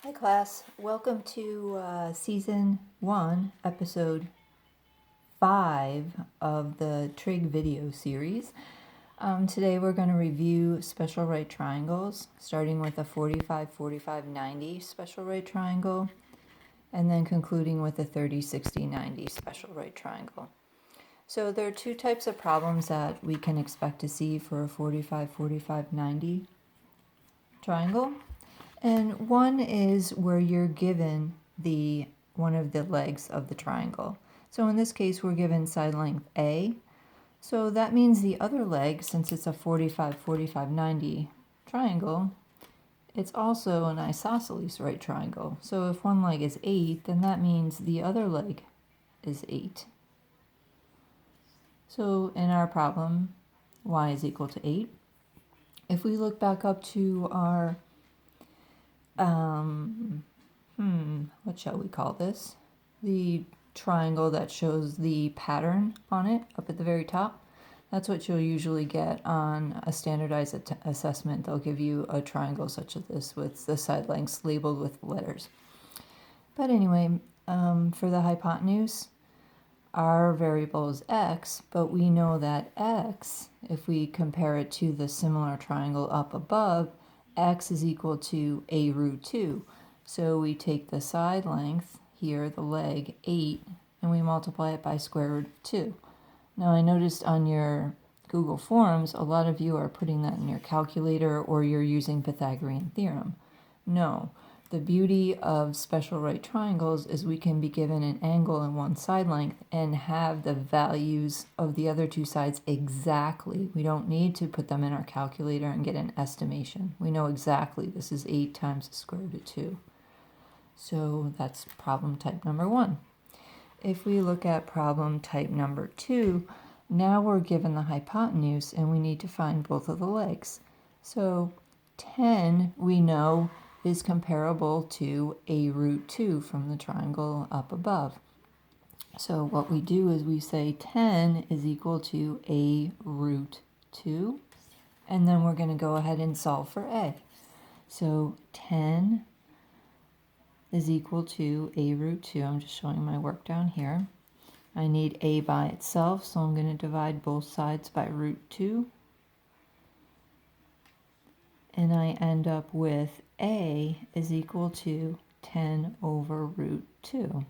Hi class, welcome to season 1, episode 5 of the trig video series. Today we're going to review special right triangles, starting with a 45, 45, 90 special right triangle, and then concluding with a 30, 60, 90 special right triangle. So there are two types of problems that we can expect to see for a 45, 45, 90 triangle. And one is where you're given one of the legs of the triangle. So in this case, we're given side length A. So that means the other leg, since it's a 45, 45, 90 triangle, it's also an isosceles right triangle. So if one leg is 8, then that means the other leg is 8. So in our problem, y is equal to 8. If we look back up to our what shall we call this? The triangle that shows the pattern on it up at the very top. That's what you'll usually get on a standardized assessment. They'll give you a triangle such as this with the side lengths labeled with letters. But anyway, for the hypotenuse, our variable is x, but we know that x, if we compare it to the similar triangle up above, x is equal to a root 2. So we take the side length here, the leg, 8, and we multiply it by square root of 2. Now I noticed on your Google Forms, a lot of you are putting that in your calculator or you're using Pythagorean theorem. No. The beauty of special right triangles is we can be given an angle and one side length and have the values of the other two sides exactly. We don't need to put them in our calculator and get an estimation. We know exactly this is 8 times the square root of 2. So that's problem type number 1. If we look at problem type number 2, now we're given the hypotenuse and we need to find both of the legs. So 10 we know is comparable to a root 2 from the triangle up above. So what we do is we say 10 is equal to a root 2, and then we're going to go ahead and solve for a. So 10 is equal to a root 2. I'm just showing my work down here. I need a by itself, so I'm going to divide both sides by root 2. And I end up with a is equal to 10 over root 2.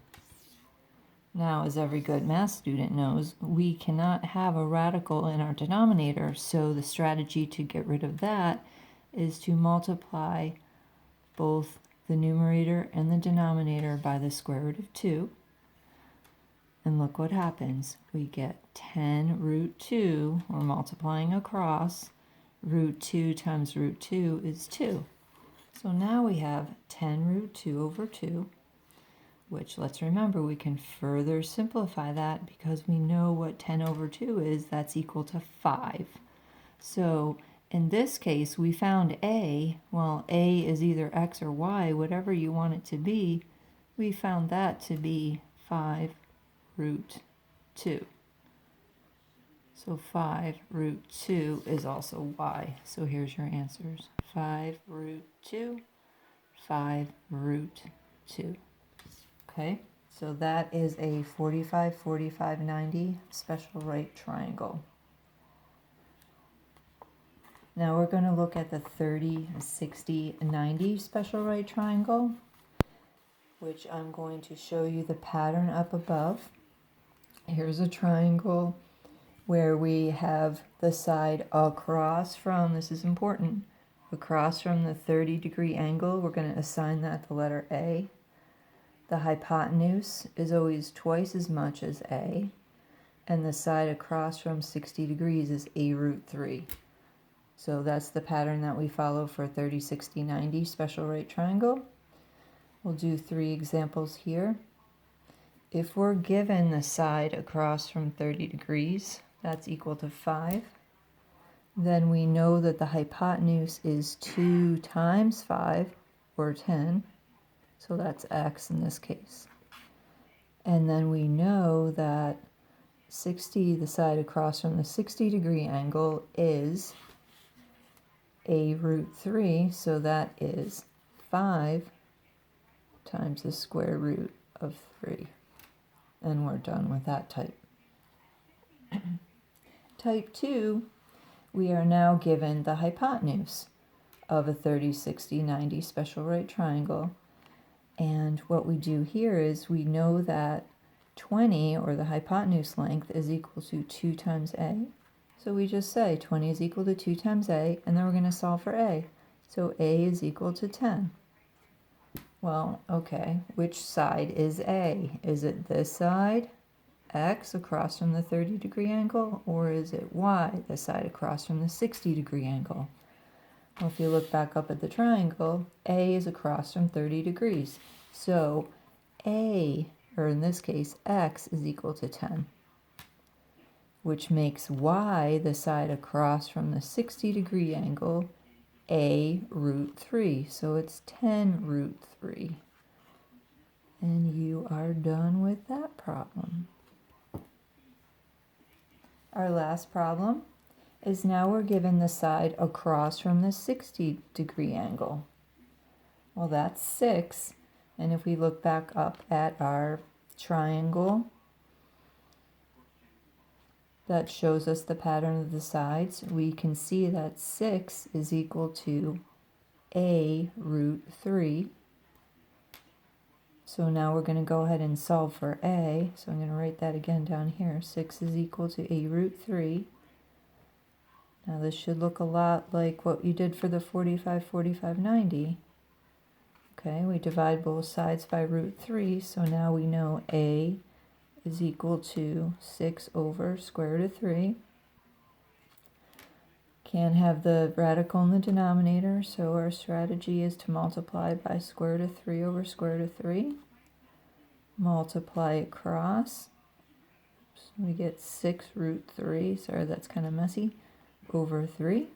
Now, as every good math student knows, we cannot have a radical in our denominator, so the strategy to get rid of that is to multiply both the numerator and the denominator by the square root of 2. And look what happens. We get 10 root 2, we're multiplying across. Root 2 times root 2 is 2. So now we have 10 root 2 over 2, which, let's remember, we can further simplify that because we know what 10 over 2 is. That's equal to 5. So in this case, we found a. Well, a is either x or y, whatever you want it to be. We found that to be 5 root 2. So 5 root 2 is also y. So here's your answers. 5 root 2, 5 root 2. Okay, so that is a 45, 45, 90 special right triangle. Now we're going to look at the 30, 60, 90 special right triangle, which I'm going to show you the pattern up above. Here's a triangle where we have the side across from, this is important, across from the 30-degree angle. We're going to assign that the letter A. The hypotenuse is always twice as much as A, and the side across from 60 degrees is a root 3. So that's the pattern that we follow for 30, 60, 90 special right triangle. We'll do 3 examples here. If we're given the side across from 30 degrees, that's equal to 5. Then we know that the hypotenuse is 2 times 5, or 10. So that's x in this case. And then we know that 60, the side across from the 60-degree angle, is a root 3. So that is 5 times the square root of 3. And we're done with that type. Type 2, we are now given the hypotenuse of a 30, 60, 90 special right triangle. And what we do here is we know that 20, or the hypotenuse length, is equal to 2 times a. So we just say 20 is equal to 2 times a, and then we're going to solve for a. So a is equal to 10. Well, okay, which side is a? Is it this side, x, across from the 30-degree angle, or is it y, the side across from the 60-degree angle? Well, if you look back up at the triangle, a is across from 30 degrees. So a, or in this case, x, is equal to 10, which makes y, the side across from the 60-degree angle, a root 3. So it's 10 root 3. And you are done with that problem. Our last problem is now we're given the side across from the 60-degree angle. Well, that's 6. And if we look back up at our triangle that shows us the pattern of the sides, we can see that 6 is equal to a root 3. So now we're going to go ahead and solve for a. So I'm going to write that again down here. 6 is equal to a root 3. Now this should look a lot like what you did for the 45, 45, 90. Okay, we divide both sides by root 3, so now we know a is equal to 6 over square root of 3. Can't have the radical in the denominator, so our strategy is to multiply by square root of 3 over square root of 3. Multiply across, so we get 6 root 3, sorry that's kind of messy, over 3.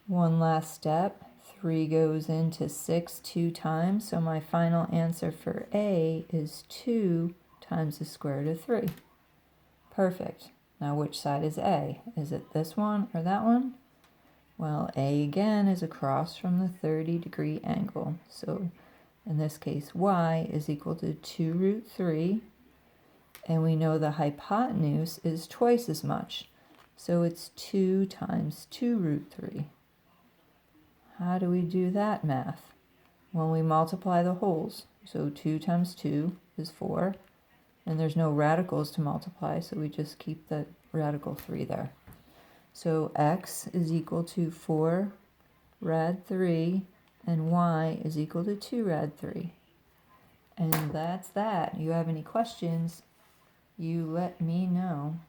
One last step. 3 goes into 6 2 times, so my final answer for a is 2 times the square root of 3. Perfect. Now which side is a? Is it this one or that one? Well, a again is across from the 30-degree angle. So in this case, y is equal to 2 root 3. And we know the hypotenuse is twice as much. So it's 2 times 2 root 3. How do we do that math? Well, we multiply the wholes. So 2 times 2 is 4. And there's no radicals to multiply, so we just keep the radical 3 there. So x is equal to 4 rad 3, and y is equal to 2 rad 3. And that's that. You have any questions, you let me know.